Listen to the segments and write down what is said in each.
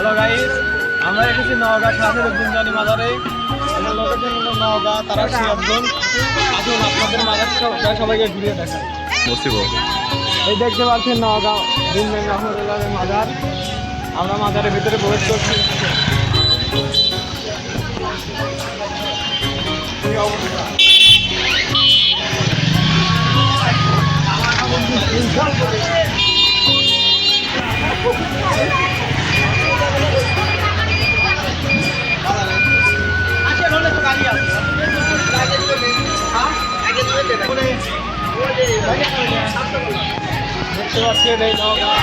Hello guys, আমরা এসেছি নওগাঁ শাহজালাল জানি মাজারে। আমার লোকেশন হলো নওগাঁ তারা সিরাজগঞ্জ। আসুন আপনাদের মাজারটা সবাইকে ঘুরিয়ে দেখায়। এই দেখতে পাচ্ছেন নওগাঁ দিনজানি রহমতুল্লাহের মাজার। আমরা মাজারের ভিতরে প্রবেশ করছি। দেখতে পাচ্ছেন এই নওগাঁ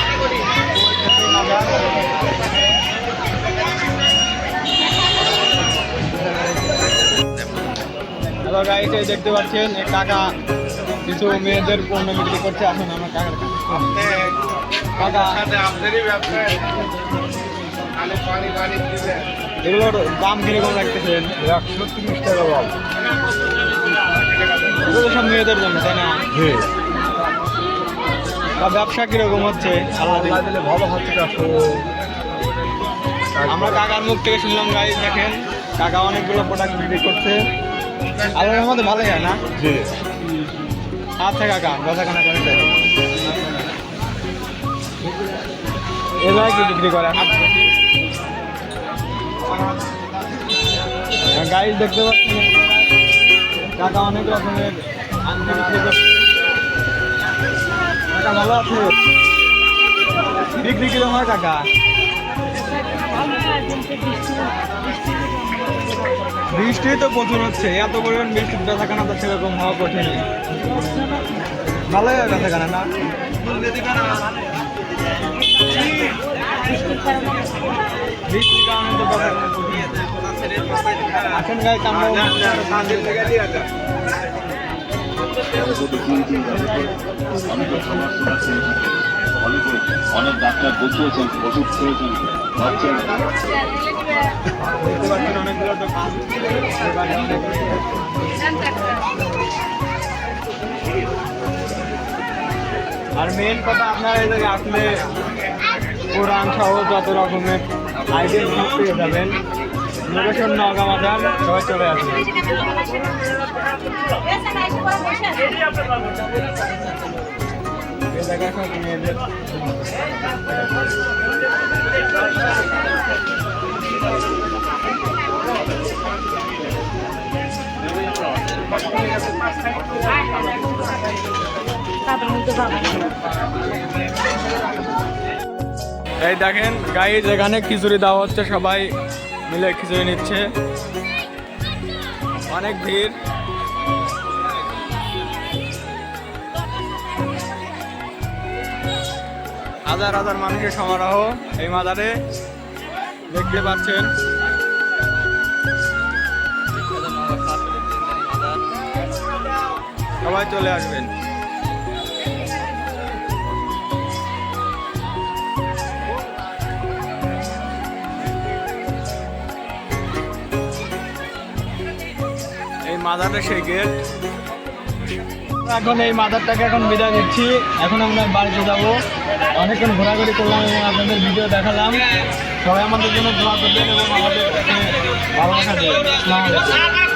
হ্যালো গাইস, এই দেখতে পাচ্ছেন এই কাকা কিছু মেয়েদের পণ্য বিক্রি করছে। আসুন আমার কাকার কাকা এগুলোর দাম কিরকম রাখতেছেন? 130 টাকা বাবা। এগুলো সব মেয়েদের জন্য, তাই না? ব্যবসা কিরকম হচ্ছে? আল্লাহ দিলে ভালো হচ্ছে। আমরা কাকার মুখ থেকে শুনলাম গাইস, দেখেন কাকা অনেকগুলো প্রোডাক্ট বিক্রি করছে। আল্লাহর মধ্যে ভালোই হয় না? জি। আচ্ছা কাকা, বেচাকেনা করে দেয় এবার কি বিক্রি করে? গাইস দেখতে পাচ্ছেন কাকা অনেক রকমের আংটি বিক্রি করছে। কাকা ভালো আছে? বিক্রি কিরকম হয় কাকা? বৃষ্টি তো প্রচুর হচ্ছে, এত পরিমাণ বৃষ্টির বেচাকেনা তো সেরকম হওয়া কঠিন। ভালোই হয় বেচাকেনা না? বৃষ্টির কারণে তো বেচাকেনা কঠিন। আসেন গাইস, আমরা অনেক ডাক্তার দেখিয়েছেন, ওষুধ খেয়েছেন, দেখতে পাচ্ছেন অনেকগুলো দোকান। আর মেন কথা, আপনারা এই জায়গায় আসলে কোরআন সহ যত রকমের আইটেম সব পেয়ে যাবেন। লোকেশন নওগাঁ বাজার, সবাই চলে আসবে। এই জায়গায় সব মেয়েদের এই দেখেন গাইজ, এখানে খিচুড়ি দেওয়া হচ্ছে, সবাই মিলে খিচুড়ি নিচ্ছে। অনেক ভিড়। হাজার হাজার মানুষের সমারোহ এই মাজারে দেখতে পাচ্ছেন। সবাই চলে আসবেন। এই মাজারটা সেই গেট। এখন এই মাজারটাকে এখন বিদায় দিচ্ছি। এখন আমরা বাড়িতে যাব। অনেকক্ষণ ঘোরাঘুরি করলাম এবং আপনাদের ভিডিও দেখালাম। সবাই আমাদের জন্য দোয়া করবেন এবং আমাদের ভালোবাসা দেবেন। আসসালামু আলাইকুম।